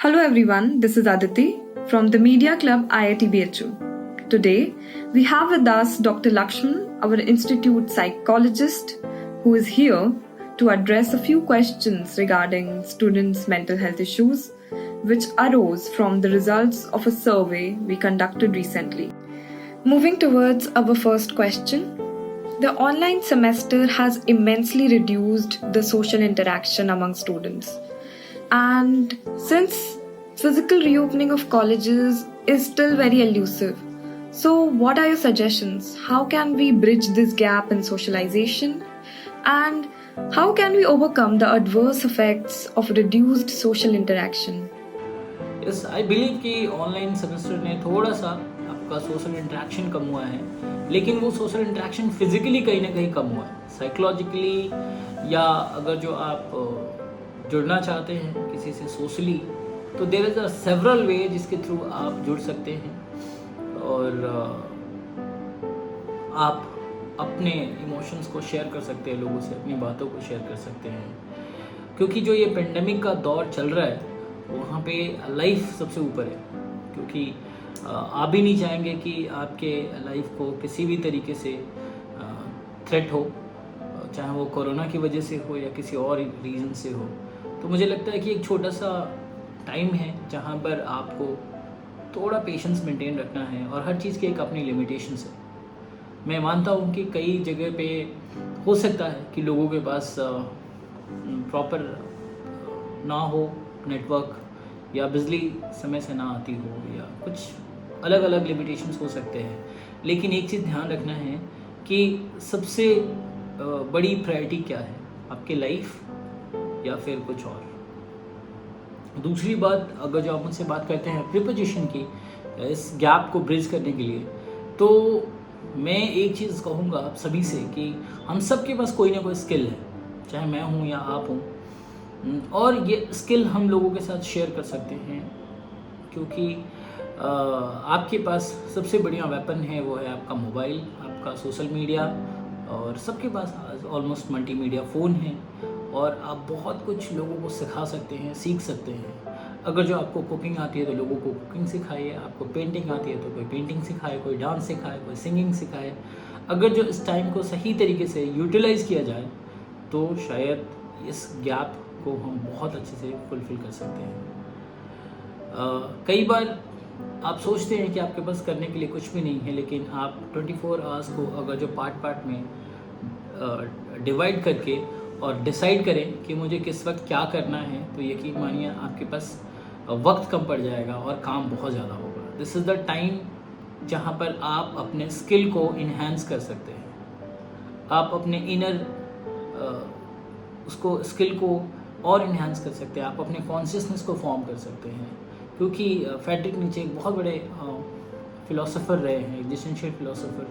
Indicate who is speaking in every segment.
Speaker 1: Hello everyone, this is Aditi from the Media Club IIT BHU. Today, we have with us Dr. Lakshman, our institute psychologist, who is here to address a few questions regarding students' mental health issues, which arose from the results of a survey we conducted recently. Moving towards our first question, the online semester has immensely reduced the social interaction among students. And since physical reopening of colleges is still very elusive, so what are your suggestions? How can we bridge this gap in socialization? And how can we overcome the adverse effects of reduced social interaction?
Speaker 2: Yes I believe कि online semester ने थोड़ा सा आपका social interaction कम हुआ है, लेकिन वो social interaction physically कहीं ना कहीं कम हुआ है, साइकोलॉजिकली या अगर जो आप जुड़ना चाहते हैं किसी से सोशली, तो देयर इज़ अ सेवरल वे जिसके थ्रू आप जुड़ सकते हैं और आप अपने इमोशंस को शेयर कर सकते हैं, लोगों से अपनी बातों को शेयर कर सकते हैं, क्योंकि जो ये पेंडेमिक का दौर चल रहा है वहाँ पे लाइफ सबसे ऊपर है, क्योंकि आप भी नहीं चाहेंगे कि आपके लाइफ को किसी भी तरीके से थ्रेट हो, चाहे वो कोरोना की वजह से हो या किसी और रीज़न से हो। तो मुझे लगता है कि एक छोटा सा टाइम है जहाँ पर आपको थोड़ा पेशेंस मेंटेन रखना है और हर चीज़ की एक अपनी लिमिटेशंस है। मैं मानता हूँ कि कई जगह पे हो सकता है कि लोगों के पास प्रॉपर ना हो नेटवर्क, या बिजली समय से ना आती हो, या कुछ अलग अलग लिमिटेशंस हो सकते हैं, लेकिन एक चीज़ ध्यान रखना है कि सबसे बड़ी प्रायोरिटी क्या है, आपकी लाइफ या फिर कुछ और। दूसरी बात, अगर जो आप मुझसे बात करते हैं प्रीपोजिशन की, इस गैप को ब्रिज करने के लिए, तो मैं एक चीज़ कहूँगा आप सभी से कि हम सब के पास कोई ना कोई स्किल है, चाहे मैं हूँ या आप हूँ, और ये स्किल हम लोगों के साथ शेयर कर सकते हैं, क्योंकि आपके पास सबसे बढ़िया वेपन है वो है आपका मोबाइल, आपका सोशल मीडिया, और सबके पास ऑलमोस्ट मल्टीमीडिया फ़ोन है और आप बहुत कुछ लोगों को सिखा सकते हैं, सीख सकते हैं। अगर जो आपको कुकिंग आती है तो लोगों को कुकिंग सिखाइए, आपको पेंटिंग आती है तो कोई पेंटिंग सिखाए, कोई डांस सिखाए, कोई सिंगिंग सिखाए। अगर जो इस टाइम को सही तरीके से यूटिलाइज़ किया जाए तो शायद इस गैप को हम बहुत अच्छे से फुलफ़िल कर सकते हैं। कई बार आप सोचते हैं कि आपके पास करने के लिए कुछ भी नहीं है, लेकिन आप 24 आवर्स को अगर जो पार्ट में डिवाइड करके और डिसाइड करें कि मुझे किस वक्त क्या करना है, तो यकीन मानिए आपके पास वक्त कम पड़ जाएगा और काम बहुत ज़्यादा होगा। दिस इज़ द टाइम जहाँ पर आप अपने स्किल को इन्हेंस कर सकते हैं, आप अपने इनर उसको स्किल को और इन्हांस कर सकते हैं, आप अपने कॉन्शियसनेस को फॉर्म कर सकते हैं, क्योंकि फ्रेडरिक नीचे एक बहुत बड़े फ़िलोसोफर रहे हैं, एग्जिस्टेंशियल फ़िलोसोफर,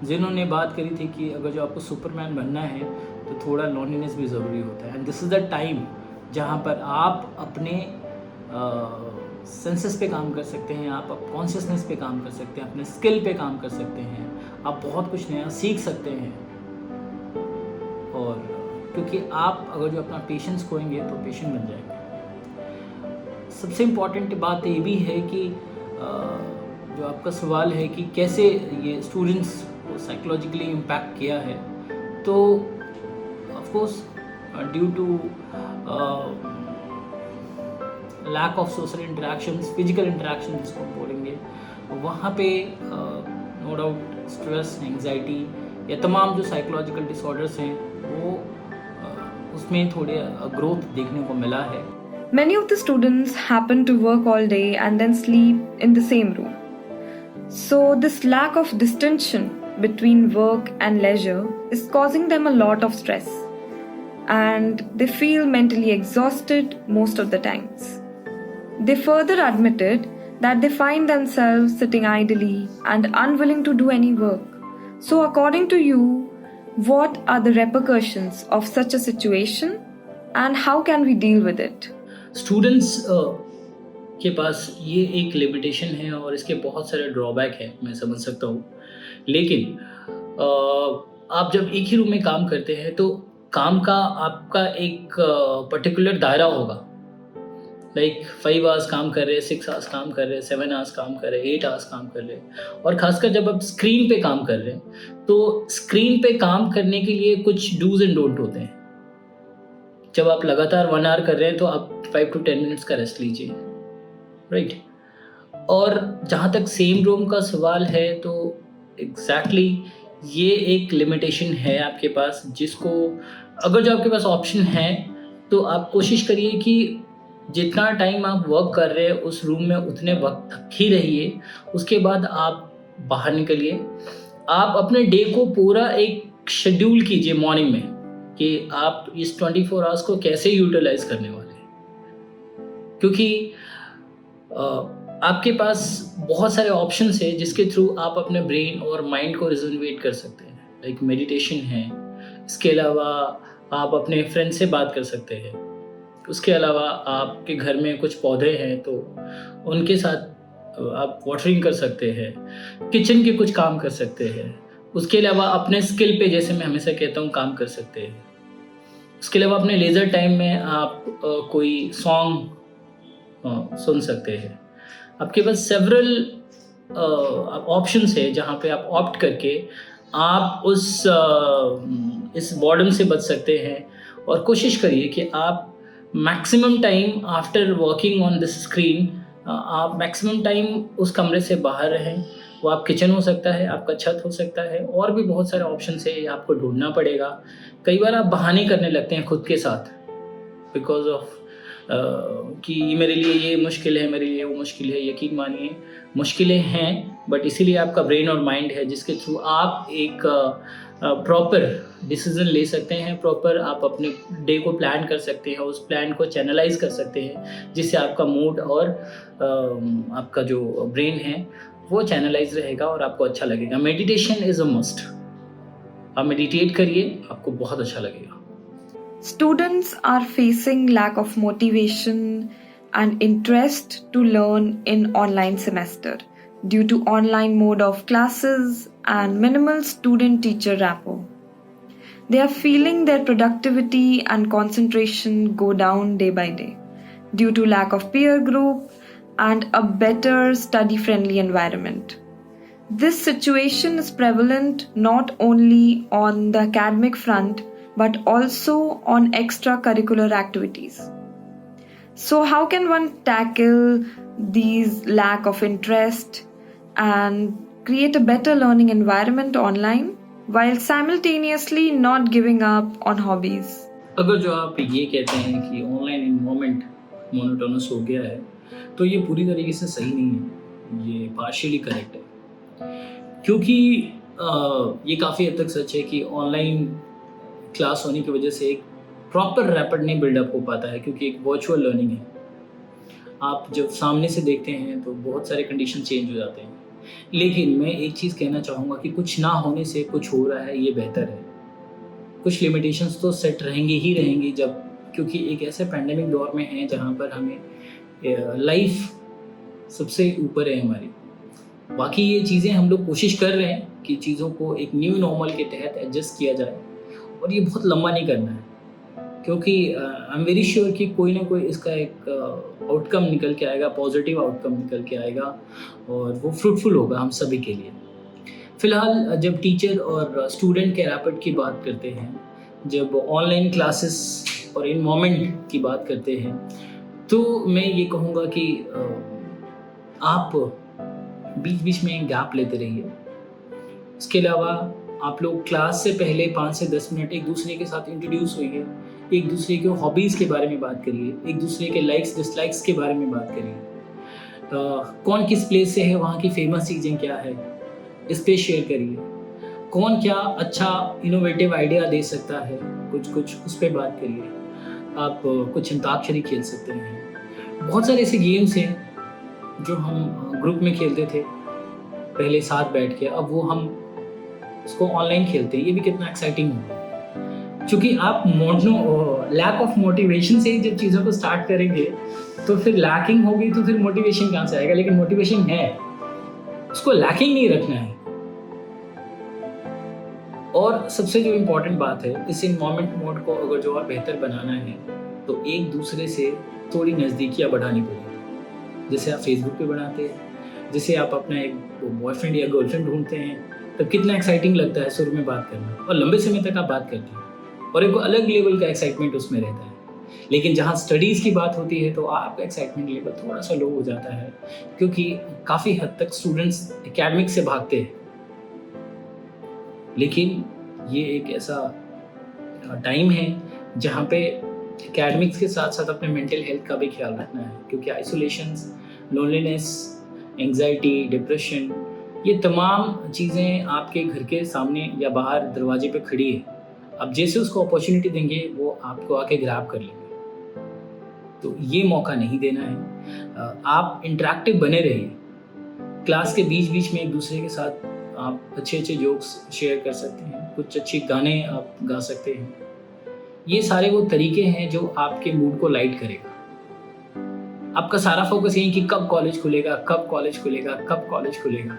Speaker 2: जिन्होंने बात करी थी कि अगर जो आपको सुपरमैन बनना है तो थोड़ा लॉनलीनेस भी ज़रूरी होता है। And this is the time जहाँ पर आप अपने सेंसेस पे काम कर सकते हैं, आप कॉन्शियसनेस पे काम कर सकते हैं, अपने स्किल पे काम कर सकते हैं, आप बहुत कुछ नया सीख सकते हैं। और क्योंकि आप अगर जो अपना पेशेंस खोएंगे तो पेशेंट बन जाएंगे। सबसे इम्पॉर्टेंट बात ये भी है कि जो आपका सवाल है कि कैसे ये स्टूडेंट्स को साइकोलॉजिकली इम्पैक्ट किया है, तो of course due to lack of social interactions, physical interaction जिसको हम बोलेंगे, वहाँ पे नो डाउट स्ट्रेस, एंग्जाइटी या तमाम जो साइकोलॉजिकल डिसऑर्डर्स हैं वो उसमें थोड़े ग्रोथ देखने को मिला है।
Speaker 1: Many of the students happen to work all day and then sleep in the same room. So this lack of distinction between work and leisure is causing them a lot of stress, and they feel mentally exhausted most of the times. They further admitted that they find themselves sitting idly and unwilling to do any work. So according to you, what are the repercussions of such a situation and how can we deal with it?
Speaker 2: Students के पास ये एक limitation है और इसके बहुत सारे drawback हैं, मैं समझ सकता हूँ, लेकिन आप जब एक ही रूम में काम करते हैं तो काम का आपका एक पर्टिकुलर दायरा होगा, लाइक 5 आवर्स काम कर रहे हैं, 6 आवर्स काम कर रहे हैं, 7 आवर्स काम कर रहे हैं, 8 आवर्स काम कर रहे हैं। और खासकर जब आप स्क्रीन पे काम कर रहे हैं तो स्क्रीन पे काम करने के लिए कुछ डूज एंड डोंट होते हैं। जब आप लगातार 1 आवर कर रहे हैं तो आप 5 to 10 मिनट्स का रेस्ट लीजिए, राइट। और जहाँ तक सेम रूम का सवाल है तो एग्जैक्टली ये एक लिमिटेशन है आपके पास, जिसको अगर जो आपके पास ऑप्शन है तो आप कोशिश करिए कि जितना टाइम आप वर्क कर रहे हैं उस रूम में उतने वक्त तक ही रहिए। उसके बाद आप बाहर निकलिए। आप अपने डे को पूरा एक शेड्यूल कीजिए मॉर्निंग में कि आप इस 24 आवर्स को कैसे यूटिलाइज करने वाले हैं, क्योंकि आपके पास बहुत सारे ऑप्शंस है जिसके थ्रू आप अपने ब्रेन और माइंड को रिजर्वेट कर सकते हैं। लाइक मेडिटेशन है, इसके अलावा आप अपने फ्रेंड से बात कर सकते हैं, उसके अलावा आपके घर में कुछ पौधे हैं तो उनके साथ आप वाटरिंग कर सकते हैं, किचन के कुछ काम कर सकते हैं। उसके अलावा अपने स्किल पे, जैसे मैं हमेशा कहता हूँ, काम कर सकते हैं। उसके अलावा अपने लेज़र टाइम में आप कोई सॉन्ग सुन सकते हैं। आपके पास सेवरल ऑप्शंस है जहाँ पे आप ऑप्ट करके आप इस बॉर्डम से बच सकते हैं। और कोशिश करिए कि आप maximum time after working on this screen आप मैक्सिमम टाइम उस कमरे से बाहर रहें। वो आप किचन हो सकता है, आपका छत हो सकता है, और भी बहुत सारे ऑप्शन है, आपको ढूंढना पड़ेगा। कई बार आप बहाने करने लगते हैं खुद के साथ बिकॉज ऑफ कि मेरे लिए ये मुश्किल है, मेरे लिए वो मुश्किल है। यकीन मानिए मुश्किलें हैं, बट इसीलिए आपका ब्रेन और माइंड है जिसके थ्रू आप एक प्रॉपर डिसीजन ले सकते हैं। प्रॉपर आप अपने डे को प्लान कर सकते हैं, उस प्लान को चैनलाइज कर सकते हैं, जिससे आपका मूड और आपका जो ब्रेन है वो चैनलाइज रहेगा और आपको अच्छा लगेगा। Meditation is a must. आप मेडिटेट करिए, आपको बहुत अच्छा लगेगा।
Speaker 1: Students are facing lack of motivation and interest to learn in online semester due to online mode of classes and minimal student-teacher rapport. They are feeling their productivity and concentration go down day by day due to lack of peer group and a better study-friendly environment. This situation is prevalent not only on the academic front but also on extracurricular activities. So how can one tackle these lack of interest and create a better learning environment online while simultaneously not giving up on hobbies?
Speaker 2: अगर जो आप ये कहते हैं कि online environment monotonous हो गया है तो ये पूरी तरीके से सही नहीं है, ये पार्शियली करेक्ट है। क्योंकि ये काफ़ी हद तक सच है कि ऑनलाइन क्लास होने की वजह से एक प्रॉपर रैपिड नहीं बिल्डअप हो पाता है, क्योंकि एक वर्चुअल लर्निंग है। आप जब सामने से देखते हैं तो बहुत सारे कंडीशन चेंज हो जाते हैं। लेकिन मैं एक चीज़ कहना चाहूँगा कि कुछ ना होने से कुछ हो रहा है, ये बेहतर है। कुछ लिमिटेशंस तो सेट रहेंगे ही रहेंगी, जब क्योंकि एक ऐसे पैंडेमिक दौर में है जहाँ पर हमें लाइफ सबसे ऊपर है हमारी। बाकी ये चीज़ें हम लोग कोशिश कर रहे हैं कि चीज़ों को एक न्यू नॉर्मल के तहत एडजस्ट किया जाए, और ये बहुत लंबा नहीं करना है, क्योंकि आई एम वेरी श्योर कि कोई ना कोई इसका एक आउटकम निकल के आएगा, पॉजिटिव आउटकम निकल के आएगा, और वो फ्रूटफुल होगा हम सभी के लिए। फ़िलहाल जब टीचर और स्टूडेंट के रैपिड की बात करते हैं, जब ऑनलाइन क्लासेस और इन्वायरमेंट की बात करते हैं, तो मैं ये कहूँगा कि आप बीच बीच में गैप लेते रहिए। इसके अलावा आप लोग क्लास से पहले 5 से 10 मिनट एक दूसरे के साथ इंट्रोड्यूस होइए, एक दूसरे के हॉबीज़ के बारे में बात करिए, एक दूसरे के लाइक्स डिसलाइक्स के बारे में बात करिए। कौन किस प्लेस से है, वहाँ की फेमस चीज़ें क्या है, इस पे शेयर करिए। कौन क्या अच्छा इनोवेटिव आइडिया दे सकता है, कुछ उस पर बात करिए। आप कुछ अंताक्षरी खेल सकते हैं। बहुत सारे ऐसे गेम्स हैं जो हम ग्रुप में खेलते थे पहले साथ बैठ के, अब वो हम उसको ऑनलाइन खेलते हैं। ये भी कितना एक्साइटिंग होगा, क्योंकि आप लैक ऑफ मोटिवेशन से ही जब चीज़ों को स्टार्ट करेंगे तो फिर लैकिंग होगी, तो फिर मोटिवेशन कहाँ से आएगा। लेकिन मोटिवेशन है, उसको लैकिंग नहीं रखना है। और सबसे जो इम्पोर्टेंट बात है, इस इन्वायरमेंट मोड को अगर जो और बेहतर बनाना है तो एक दूसरे से थोड़ी नज़दीकियाँ बढ़ानी पड़ेगी। जैसे आप फेसबुक पे बनाते हैं, जैसे आप अपना एक बॉयफ्रेंड या गर्लफ्रेंड ढूंढते हैं, तब कितना एक्साइटिंग लगता है शुरू में बात करना, और लंबे समय तक आप बात करते हैं और एक अलग लेवल का एक्साइटमेंट उसमें रहता है। लेकिन जहाँ स्टडीज़ की बात होती है तो आपका एक्साइटमेंट लेवल थोड़ा सा लो हो जाता है, क्योंकि काफ़ी हद तक स्टूडेंट्स एकेडमिक से भागते हैं। लेकिन ये एक ऐसा टाइम है जहाँ पे एकेडमिक्स के साथ साथ अपने मेंटल हेल्थ का भी ख्याल रखना है, क्योंकि आइसोलेशंस, लोनलीनेस, एंग्जाइटी, डिप्रेशन, ये तमाम चीज़ें आपके घर के सामने या बाहर दरवाजे पे खड़ी है। अब जैसे उसको अपॉर्चुनिटी देंगे वो आपको आके ग्रैब कर लेंगे। तो ये मौका नहीं देना है। आप इंटरेक्टिव बने रहिए। क्लास के बीच बीच में एक दूसरे के साथ आप अच्छे अच्छे जोक्स शेयर कर सकते हैं, कुछ अच्छे गाने आप गा सकते हैं। ये सारे वो तरीके हैं जो आपके मूड को लाइट करेगा। आपका सारा फोकस यही कि कब कॉलेज खुलेगा, कब कॉलेज खुलेगा, कब कॉलेज खुलेगा।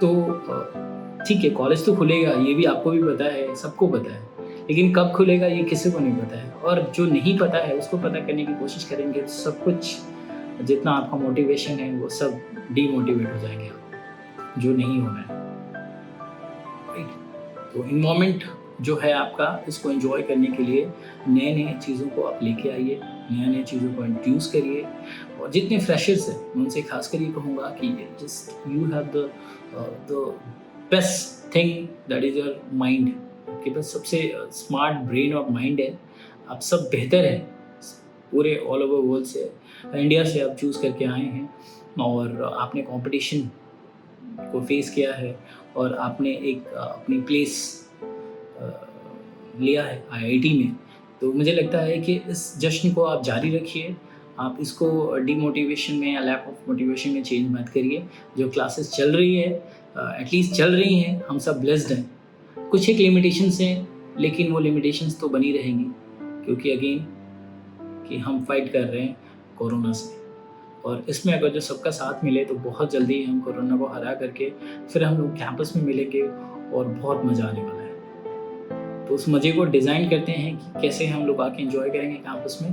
Speaker 2: तो ठीक है, कॉलेज तो खुलेगा, ये भी आपको भी पता है, सबको पता है, लेकिन कब खुलेगा ये किसी को नहीं पता है। और जो नहीं पता है उसको पता करने की कोशिश करेंगे, सब कुछ जितना आपका मोटिवेशन है वो सब डीमोटिवेट हो जाएंगे आप, जो नहीं होना है। तो इन मोमेंट जो है आपका, इसको एंजॉय करने के लिए नए नए चीज़ों को आप लेके आइए, नए नए चीज़ों को इंट्रोड्यूस करिए। और जितने फ्रेशर्स हैं मैं उनसे खास कर ये कहूँगा कि just you have the best thing, that is your mind. आपके पास सबसे स्मार्ट ब्रेन और माइंड है, आप सब बेहतर हैं पूरे ऑल ओवर वर्ल्ड से, इंडिया से आप चूज़ करके आए हैं और आपने कंपटीशन को फेस किया है और आपने एक अपनी प्लेस लिया है आईआईटी में। तो मुझे लगता है कि इस जश्न को आप जारी रखिए, आप इसको डीमोटिवेशन में या लैक ऑफ मोटिवेशन में चेंज मत करिए। जो क्लासेस चल रही है एटलीस्ट चल रही हैं, हम सब ब्लेस्ड हैं। कुछ एक लिमिटेशंस हैं, लेकिन वो लिमिटेशंस तो बनी रहेंगी, क्योंकि अगेन कि हम फाइट कर रहे हैं कोरोना से, और इसमें अगर जो सबका साथ मिले तो बहुत जल्दी हम कोरोना को हरा करके फिर हम लोग कैंपस में मिलेंगे और बहुत मज़ा आने वाला है। तो उस मज़े को डिज़ाइन करते हैं कि कैसे हम लोग आके एंजॉय करेंगे कैंपस में।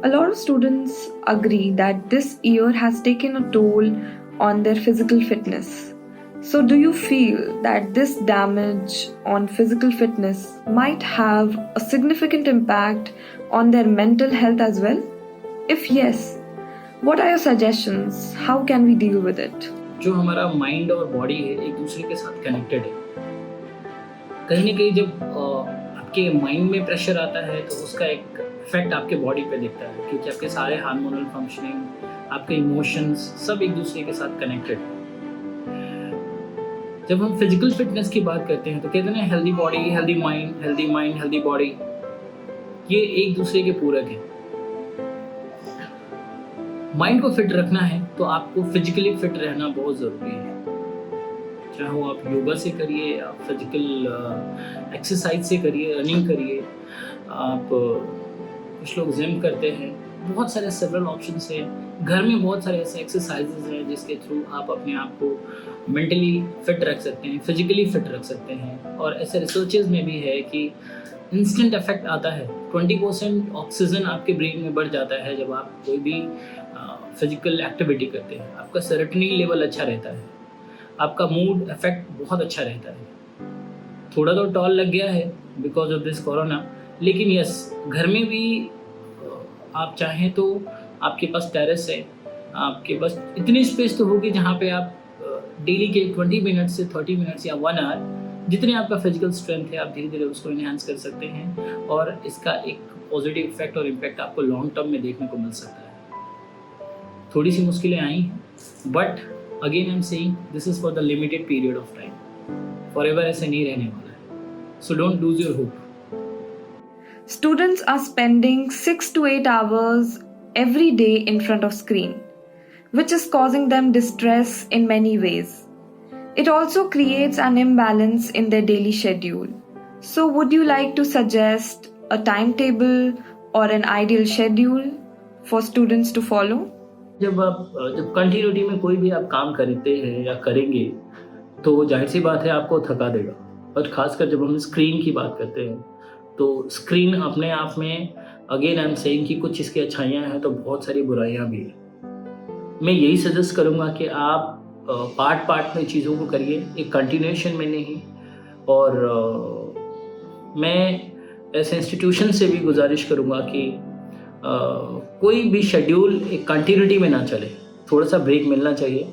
Speaker 1: A lot of students agree that this year has taken a toll on their physical fitness. So do you feel that this damage on physical fitness might have a significant impact on their mental health as well? If yes, what are your suggestions? How can we deal with it?
Speaker 2: जो हमारा mind और body है एक दूसरे के साथ connected है। कहीं ना कहीं जब आपके माइंड में प्रेशर आता है तो उसका एक इफेक्ट आपके बॉडी पे दिखता है, क्योंकि आपके सारे हार्मोनल फंक्शनिंग, आपके इमोशंस सब एक दूसरे के साथ कनेक्टेड है। जब हम फिजिकल फिटनेस की बात करते हैं तो कहते हैं healthy body healthy mind, healthy mind healthy body, ये एक दूसरे के पूरक है। माइंड को फिट रखना है तो आपको फिजिकली फिट रहना बहुत ज़रूरी है। चाहे वो आप योगा से करिए, आप फिजिकल एक्सरसाइज से करिए, रनिंग करिए, आप कुछ लोग जिम करते हैं, बहुत सारे सेवरल ऑप्शंस हैं। घर में बहुत सारे ऐसे एक्सरसाइजेज हैं जिसके थ्रू आप अपने आप को मेंटली फिट रख सकते हैं, फिजिकली फिट रख सकते हैं। और ऐसे रिसर्चेज में भी है कि इंस्टेंट इफेक्ट आता है। 20% ऑक्सीजन आपके ब्रेन में बढ़ जाता है जब आप कोई भी फिजिकल एक्टिविटी करते हैं। आपका सेरोटोनिन लेवल अच्छा रहता है, आपका मूड इफेक्ट बहुत अच्छा रहता है। थोड़ा तो टॉल लग गया है बिकॉज ऑफ दिस कोरोना, लेकिन यस, घर में भी आप चाहें तो आपके पास टेरेस है, आपके पास इतनी स्पेस तो होगी जहाँ पे आप डेली के 20 मिनट से 30 मिनट्स या 1 आवर, जितने आपका फिजिकल स्ट्रेंथ है, आप धीरे धीरे उसको इन्हांस कर सकते हैं और इसका एक पॉजिटिव इफेक्ट और इम्पैक्ट आपको लॉन्ग टर्म में देखने को मिल सकता है। थोड़ी सी मुश्किलें आई हैं, but again I am saying this is for the limited period of time, forever ऐसे नहीं रहने वाला है। So don't lose your hope.
Speaker 1: Students are spending 6 to 8 hours every day in front of screen, which is causing them distress in many ways. It also creates an imbalance in their daily schedule. So would you like to suggest a timetable or an ideal schedule for students to follow?
Speaker 2: जब continuity में कोई भी आप काम करते हैं या करेंगे तो जाहिर सी बात है आपको थका देगा। और खासकर जब हम स्क्रीन की बात करते हैं तो स्क्रीन अपने आप में, अगेन आई एम सेइंग कि कुछ इसकी अच्छाइयाँ हैं तो बहुत सारी बुराइयाँ भी हैं। मैं यही सजेस्ट करूँगा कि आप पार्ट पार्ट में चीज़ों को करिए, एक कंटिन्यूएशन में नहीं। और मैं ऐसे इंस्टीट्यूशन से भी गुजारिश करूँगा कि कोई भी शेड्यूल एक कंटिन्यूटी में ना चले, थोड़ा सा ब्रेक मिलना चाहिए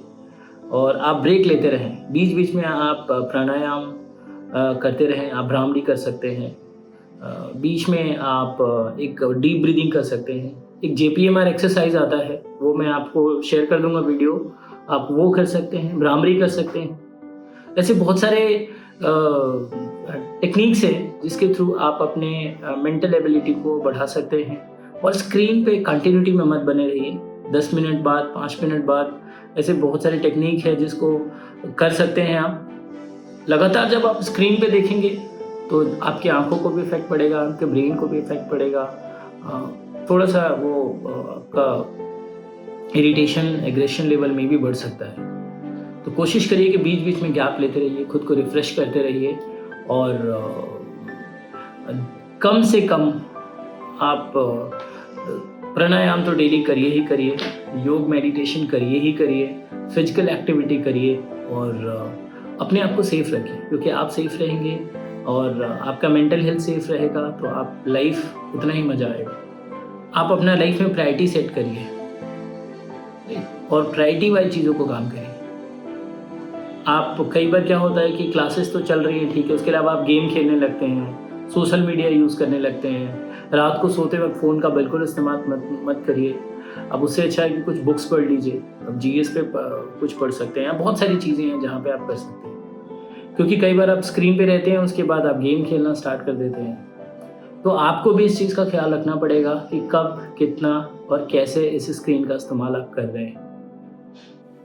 Speaker 2: और आप ब्रेक लेते रहें। बीच बीच में आप प्राणायाम करते रहें, आप भ्रामरी कर सकते हैं, बीच में आप एक डीप ब्रीदिंग कर सकते हैं। एक JPMR एक्सरसाइज आता है, वो मैं आपको शेयर कर दूंगा वीडियो, आप वो कर सकते हैं, भ्रामरी कर सकते हैं। ऐसे बहुत सारे टेक्निक्स हैं जिसके थ्रू आप अपने मेंटल एबिलिटी को बढ़ा सकते हैं। और स्क्रीन पे कंटिन्यूटी में मत बने रहिए, 10 मिनट बाद, 5 मिनट बाद, ऐसे बहुत सारे टेक्निक है जिसको कर सकते हैं आप। लगातार जब आप स्क्रीन पे देखेंगे तो आपकी आंखों को भी इफेक्ट पड़ेगा, आपके ब्रेन को भी इफेक्ट पड़ेगा, थोड़ा सा वो आपका इरिटेशन, एग्रेशन लेवल में भी बढ़ सकता है। तो कोशिश करिए कि बीच बीच में गैप लेते रहिए, खुद को रिफ्रेश करते रहिए और कम से कम आप प्राणायाम तो डेली करिए ही करिए, योग मेडिटेशन करिए ही करिए, फिजिकल एक्टिविटी करिए और अपने आप को सेफ रखिए, क्योंकि आप सेफ रहेंगे और आपका मेंटल हेल्थ सेफ रहेगा तो आप लाइफ उतना ही मज़ा आएगा। आप अपना लाइफ में प्रायोरिटी सेट करिए और प्रायोरिटी वाली चीज़ों को काम करिए। आप कई बार क्या होता है कि क्लासेस तो चल रही है, ठीक है, उसके अलावा आप गेम खेलने लगते हैं, सोशल मीडिया यूज़ करने लगते हैं। रात को सोते वक्त फ़ोन का बिल्कुल इस्तेमाल मत करिए। अब उससे अच्छा है कि कुछ बुक्स पढ़ लीजिए, अब GS पे कुछ पढ़ सकते हैं, बहुत सारी चीज़ें हैं जहाँ पे आप कर सकते हैं। क्योंकि कई बार आप स्क्रीन पे रहते हैं, उसके बाद आप गेम खेलना स्टार्ट कर देते हैं। तो आपको भी इस चीज़ का ख्याल रखना पड़ेगा कि कब, कितना और कैसे इस स्क्रीन का इस्तेमाल आप कर रहे हैं।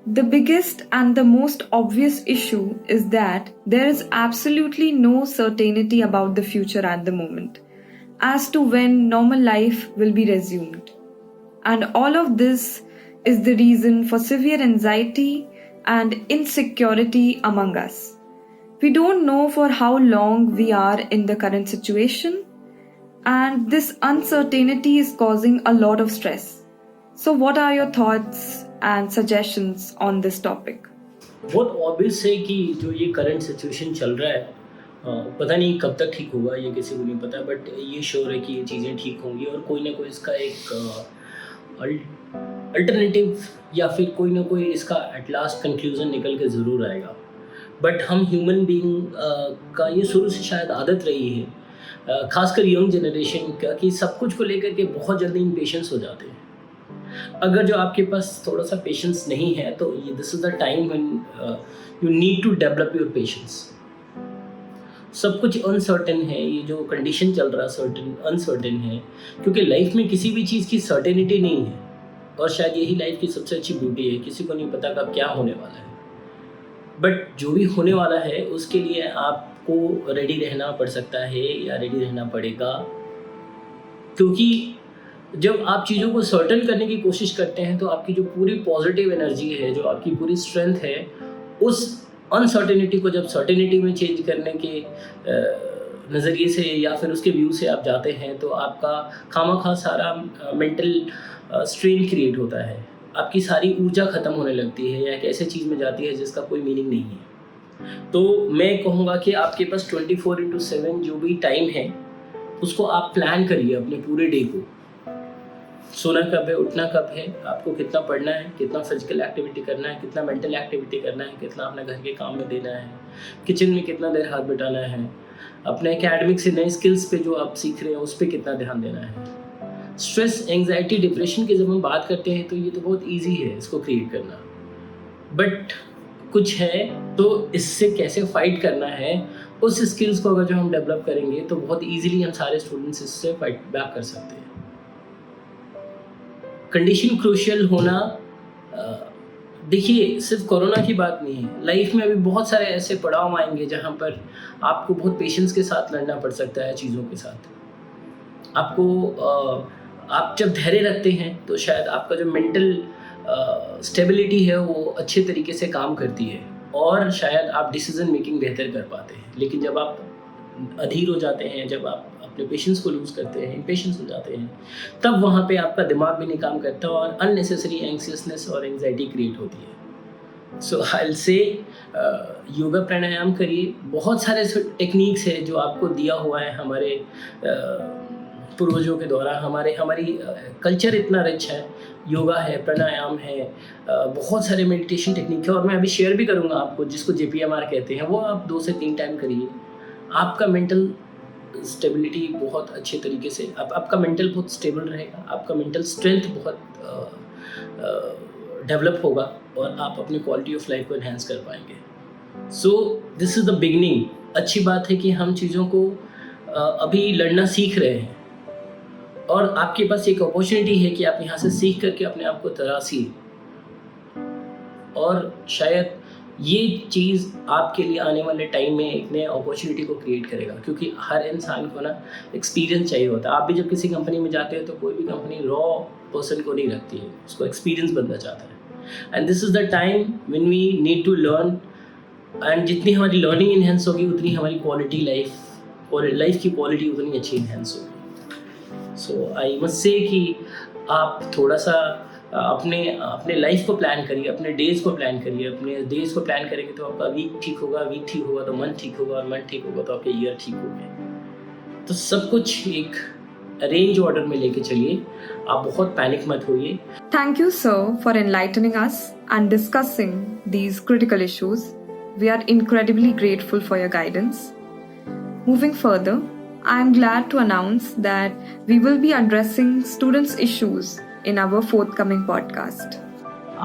Speaker 1: The biggest and the most obvious issue is that there is absolutely no certainty about the future at the moment as to when normal life will be resumed. And all of this is the reason for severe anxiety and insecurity among us. We don't know for how long we are in the current situation, and this uncertainty is causing a lot of stress. So what are your thoughts and suggestions on this topic?
Speaker 2: बहुत obvious है कि जो ये current situation चल रहा है, पता नहीं कब तक ठीक होगा, ये किसी को नहीं पता, बट ये श्योर है कि ये चीज़ें ठीक होंगी और कोई ना कोई इसका एक अल्टरनेटिव या फिर कोई ना कोई इसका एट लास्ट कंक्लूजन निकल के ज़रूर आएगा। बट हम ह्यूमन बीइंग का ये शुरू से शायद आदत रही है, खासकर यंग जनरेशन का, कि सब कुछ को लेकर के बहुत जल्दी इम्पेशेंस हो जाते हैं। अगर जो आपके पास थोड़ा सा पेशेंस नहीं है तो ये this is the time when you need to develop your patience. सब कुछ अनसर्टेन है, ये जो कंडीशन चल रहा है अनसर्टेन है, क्योंकि लाइफ में किसी भी चीज़ की सर्टेनिटी नहीं है और शायद यही लाइफ की सबसे अच्छी ब्यूटी है। किसी को नहीं पता कब क्या होने वाला है, बट जो भी होने वाला है उसके लिए आपको रेडी रहना पड़ सकता है या रेडी रहना पड़ेगा। क्योंकि जब आप चीज़ों को सर्टन करने की कोशिश करते हैं तो आपकी जो पूरी पॉजिटिव एनर्जी है, जो आपकी पूरी स्ट्रेंथ है, उस अनसर्टेनिटी को जब सर्टेनिटी में चेंज करने के नज़रिए से या फिर उसके व्यू से आप जाते हैं तो आपका खामखा सारा मेंटल स्ट्रेन क्रिएट होता है, आपकी सारी ऊर्जा ख़त्म होने लगती है या एक ऐसे चीज़ में जाती है जिसका कोई मीनिंग नहीं है। तो मैं कहूँगा कि आपके पास 24/7 जो भी टाइम है उसको आप प्लान करिए अपने पूरे डे को। सोना कब है, उठना कब है, आपको कितना पढ़ना है, कितना फिजिकल एक्टिविटी करना है, कितना मेंटल एक्टिविटी करना है, कितना अपने घर के काम में देना है, किचन में कितना देर हाथ बिठाना है, अपने एकेडमिक से नए स्किल्स पे जो आप सीख रहे हैं उस पर कितना ध्यान देना है। स्ट्रेस, एंग्जाइटी, डिप्रेशन की जब हम बात करते हैं तो ये तो बहुत ईजी है इसको क्रिएट करना, बट कुछ है तो इससे कैसे फाइट करना है, उस स्किल्स को अगर जो हम डेवलप करेंगे तो बहुत ईजिली हम सारे स्टूडेंट्स इससे फाइट बैक कर सकते हैं। कंडीशन क्रूशियल होना, देखिए सिर्फ कोरोना की बात नहीं है, लाइफ में अभी बहुत सारे ऐसे पड़ाव आएंगे जहाँ पर आपको बहुत पेशेंस के साथ लड़ना पड़ सकता है चीज़ों के साथ। आपको आप जब धैर्य रखते हैं तो शायद आपका जो मेंटल स्टेबिलिटी है वो अच्छे तरीके से काम करती है और शायद आप डिसीजन मेकिंग बेहतर कर पाते हैं। लेकिन जब आप अधीर हो जाते हैं, जब आप
Speaker 3: अपने पेशेंस को लूज़ करते हैं, इम्पेशेंस हो जाते हैं, तब वहाँ पे आपका दिमाग भी नहीं काम करता और अननेसेसरी एंग्जियसनेस और एंग्जाइटी क्रिएट होती है। सो आई विल से योगा प्राणायाम करिए। बहुत सारे टेक्निक्स है जो आपको दिया हुआ है हमारे पूर्वजों के द्वारा। हमारी कल्चर इतना रिच है, योगा है, प्राणायाम है, बहुत सारे मेडिटेशन टेक्निक है और मैं अभी शेयर भी करूँगा आपको, जिसको JPMR कहते हैं, वो आप 2 से 3 टाइम करिए। आपका मेंटल स्टेबिलिटी बहुत अच्छे तरीके से, आपका मेंटल बहुत स्टेबल रहेगा, आपका मेंटल स्ट्रेंथ बहुत डेवलप होगा और आप अपनी क्वालिटी ऑफ लाइफ को एनहांस कर पाएंगे। So this is the beginning. अच्छी बात है कि हम चीज़ों को अभी लड़ना सीख रहे हैं और आपके पास एक अपॉर्चुनिटी है कि आप यहाँ से सीख करके अपने आप को तराशिए और शायद ये चीज़ आपके लिए आने वाले टाइम में एक नए अपॉर्चुनिटी को क्रिएट करेगा, क्योंकि हर इंसान को ना एक्सपीरियंस चाहिए होता है। आप भी जब किसी कंपनी में जाते हो तो कोई भी कंपनी रॉ पर्सन को नहीं रखती है, उसको एक्सपीरियंस बंदा चाहता है। And this is the time when we need to learn, and जितनी हमारी लर्निंग इन्हेंस होगी उतनी हमारी क्वालिटी लाइफ की क्वालिटी उतनी अच्छी इन्हेंस होगी। सो आई मस्ट से कि आप थोड़ा सा अपने लाइफ को प्लान करिए, अपने डेज को प्लान करिए। अपने डेज को प्लान करेंगे तो आपका वीक ठीक होगा तो मंथ ठीक होगा और मंथ ठीक होगा तो आपके ईयर ठीक होंगे। तो सब कुछ एक अरेंज ऑर्डर में लेके चलिए, आप बहुत पैनिक मत होइए।
Speaker 1: Thank you, sir, for enlightening us and discussing these critical issues. We are incredibly grateful for your guidance. Moving further, I am glad to announce that we will be addressing students' issues in our forthcoming podcast.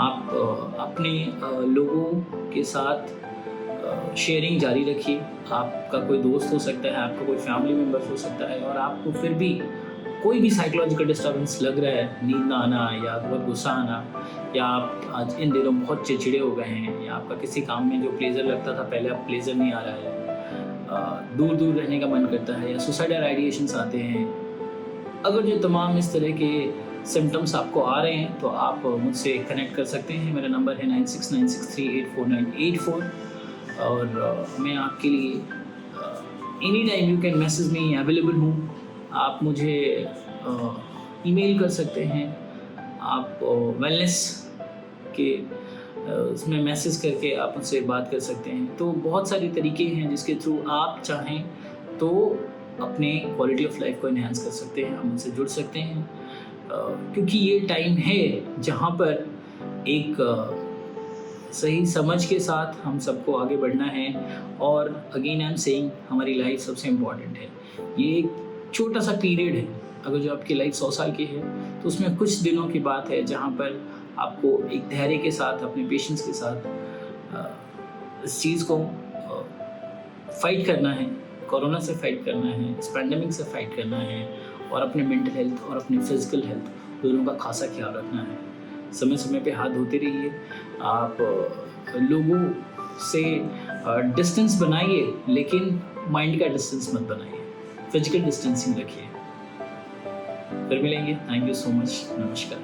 Speaker 2: आप अपने लोगों के साथ sharing जारी रखिए। आपका कोई दोस्त हो सकता है, आपका कोई फैमिली मेम्बर हो सकता है, और आपको फिर भी कोई भी साइकोलॉजिकल डिस्टर्बेंस लग रहा है, नींद ना आना या बहुत गुस्सा आना, या आप आज इन दिनों बहुत चिड़चिड़े हो गए हैं, या आपका किसी काम में जो प्लेजर लगता था पहले अब प्लेजर नहीं आ रहा है, दूर दूर रहने का मन करता है, या सुसाइडल आइडिएशंस आते हैं, अगर जो तमाम इस तरह के सिम्टम्स आपको आ रहे हैं तो आप मुझसे कनेक्ट कर सकते हैं। मेरा नंबर है 9696384984 और मैं आपके लिए any time you can message me, available हूँ। आप मुझे ईमेल कर सकते हैं, आप वेलनेस के उसमें मैसेज करके आप मुझसे बात कर सकते हैं। तो बहुत सारे तरीके हैं जिसके थ्रू आप चाहें तो अपने क्वालिटी ऑफ लाइफ को एनहांस कर सकते हैं, हम उनसे जुड़ सकते हैं, क्योंकि ये टाइम है जहाँ पर एक सही समझ के साथ हम सबको आगे बढ़ना है। और अगेन आई एम सेइंग, हमारी लाइफ सबसे इम्पॉर्टेंट है। ये एक छोटा सा पीरियड है, अगर जो आपकी लाइफ 100 साल की है तो उसमें कुछ दिनों की बात है जहाँ पर आपको एक धैर्य के साथ, अपने पेशेंस के साथ इस चीज़ को फाइट करना है, कोरोना से फाइट करना है, इस पैंडेमिक से फाइट करना है, और अपने मेंटल हेल्थ और अपनी फिजिकल हेल्थ दोनों का खासा ख्याल रखना है। समय समय पे हाथ धोते रहिए, आप लोगों से डिस्टेंस बनाइए, लेकिन माइंड का डिस्टेंस मत बनाइए, फिजिकल डिस्टेंसिंग रखिए। फिर मिलेंगे। Thank you so much. नमस्कार।